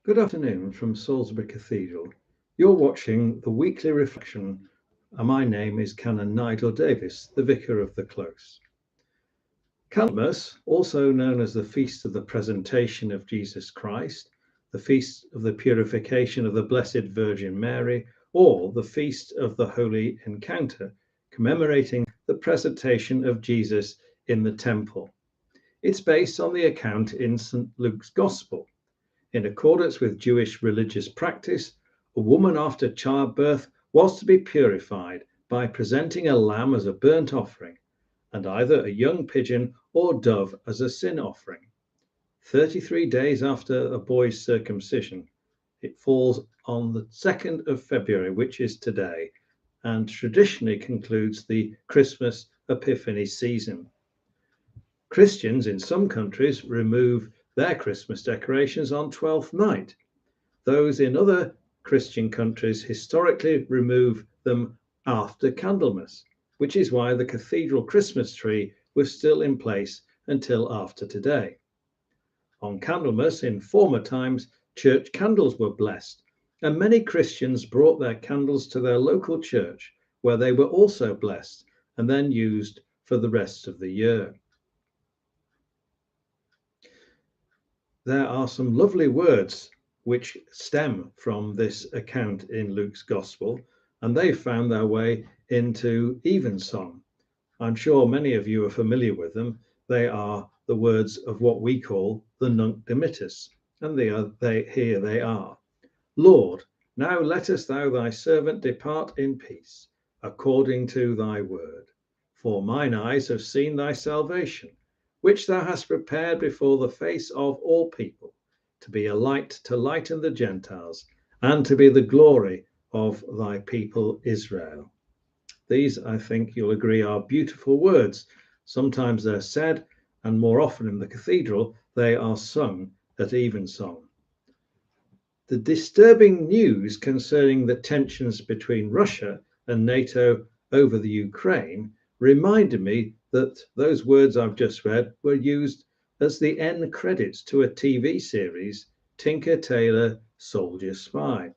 Good afternoon from Salisbury Cathedral. You're watching the weekly reflection, and my name is Canon Nigel Davies, the Vicar of the Close. Candlemas, also known as the Feast of the Presentation of Jesus Christ, the Feast of the Purification of the Blessed Virgin Mary, or the Feast of the Holy Encounter, commemorating the presentation of Jesus in the temple. It's based on the account in St. Luke's Gospel. In accordance with Jewish religious practice, a woman after childbirth was to be purified by presenting a lamb as a burnt offering, and either a young pigeon or dove as a sin offering. 33 days after a boy's circumcision, it falls on the 2nd of February, which is today, and traditionally concludes the Christmas Epiphany season. Christians in some countries remove their Christmas decorations on Twelfth Night. Those in other Christian countries historically remove them after Candlemas, which is why the cathedral Christmas tree was still in place until after today. On Candlemas, in former times, church candles were blessed, and many Christians brought their candles to their local church, where they were also blessed and then used for the rest of the year. There are some lovely words which stem from this account in Luke's Gospel, and they found their way into evensong. I'm sure many of you are familiar with them. They are the words of what we call the Nunc Dimittis, and here they are. Lord, now lettest thou thy servant depart in peace, according to thy word. For mine eyes have seen thy salvation, which thou hast prepared before the face of all people, to be a light to lighten the Gentiles, and to be the glory of thy people Israel. These, I think you'll agree, are beautiful words. Sometimes they're said, and more often in the cathedral, they are sung at evensong. The disturbing news concerning the tensions between Russia and NATO over the Ukraine reminded me that those words I've just read were used as the end credits to a TV series, Tinker Tailor Soldier Spy,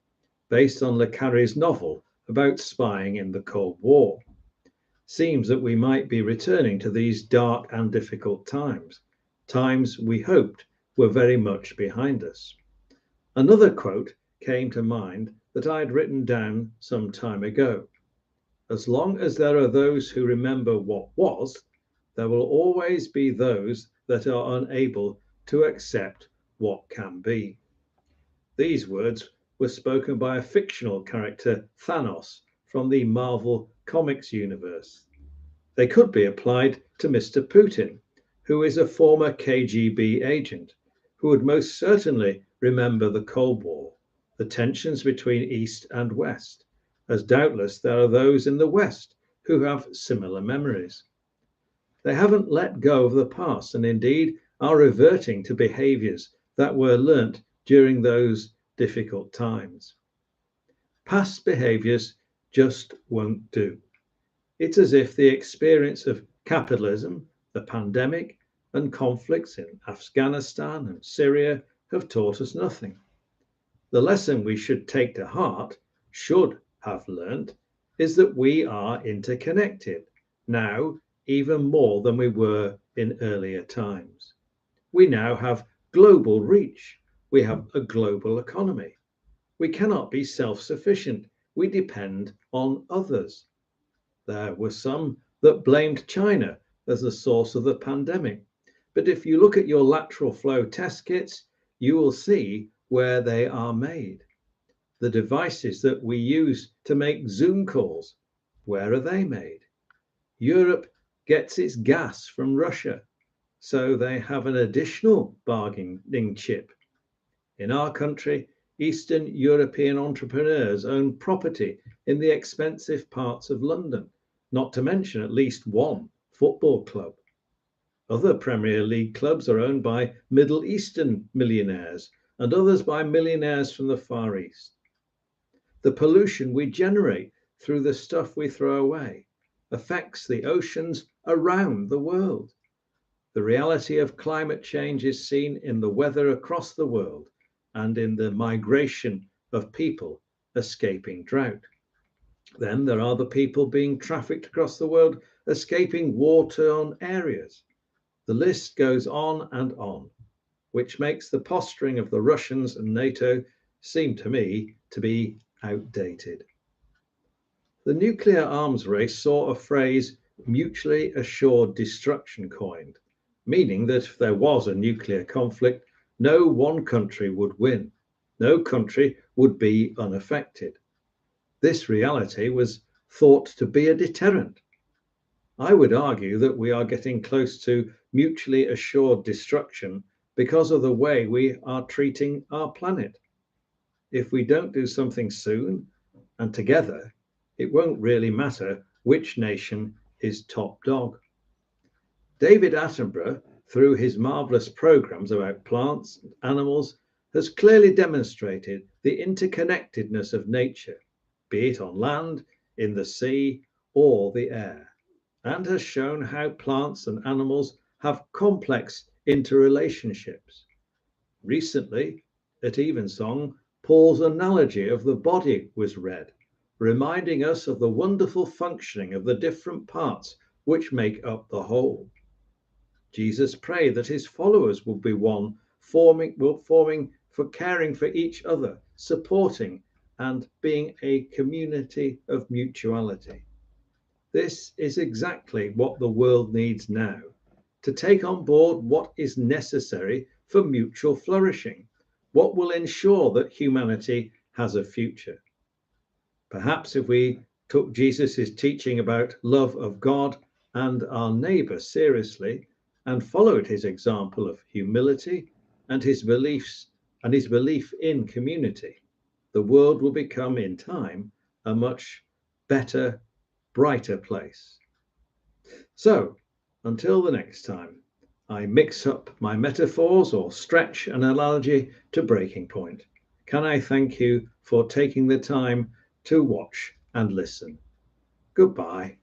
based on Le Carré's novel about spying in the Cold War. Seems that we might be returning to these dark and difficult times, times we hoped were very much behind us. Another quote came to mind that I had written down some time ago. As long as there are those who remember what was, there will always be those that are unable to accept what can be. These words were spoken by a fictional character, Thanos, from the Marvel Comics universe. They could be applied to Mr. Putin, who is a former KGB agent, who would most certainly remember the Cold War, the tensions between East and West, as doubtless there are those in the West who have similar memories. They haven't let go of the past and indeed are reverting to behaviours that were learnt during those difficult times. Past behaviours just won't do. It's as if the experience of capitalism, the pandemic, and conflicts in Afghanistan and Syria have taught us nothing. The lesson we should take to heart, should have learnt, is that we are interconnected, now even more than we were in earlier times. We now have global reach. We have a global economy. We cannot be self-sufficient. We depend on others. There were some that blamed China as the source of the pandemic. But if you look at your lateral flow test kits, you will see where they are made. The devices that we use to make Zoom calls, where are they made? Europe gets its gas from Russia, so they have an additional bargaining chip. In our country, Eastern European entrepreneurs own property in the expensive parts of London, not to mention at least one football club. Other Premier League clubs are owned by Middle Eastern millionaires and others by millionaires from the Far East. The pollution we generate through the stuff we throw away affects the oceans around the world. The reality of climate change is seen in the weather across the world, and in the migration of people escaping drought. Then there are the people being trafficked across the world, escaping war-torn areas. The list goes on, which makes the posturing of the Russians and NATO seem to me to be outdated. The nuclear arms race saw a phrase mutually assured destruction coined, meaning that if there was a nuclear conflict, no one country would win. No country would be unaffected. This reality was thought to be a deterrent. I would argue that we are getting close to mutually assured destruction because of the way we are treating our planet. If we don't do something soon and together, it won't really matter which nation is top dog. David Attenborough, through his marvelous programs about plants and animals, has clearly demonstrated the interconnectedness of nature, be it on land, in the sea, or the air, and has shown how plants and animals have complex interrelationships. Recently, at Evensong, Paul's analogy of the body was read, reminding us of the wonderful functioning of the different parts which make up the whole. Jesus prayed that his followers would be one, forming for caring for each other, supporting and being a community of mutuality. This is exactly what the world needs now, to take on board what is necessary for mutual flourishing, what will ensure that humanity has a future. Perhaps if we took Jesus' teaching about love of God and our neighbour seriously and followed his example of humility and his belief in community, the world will become in time a much better, brighter place. So, until the next time, I mix up my metaphors or stretch an analogy to breaking point. Can I thank you for taking the time to watch and listen? Goodbye.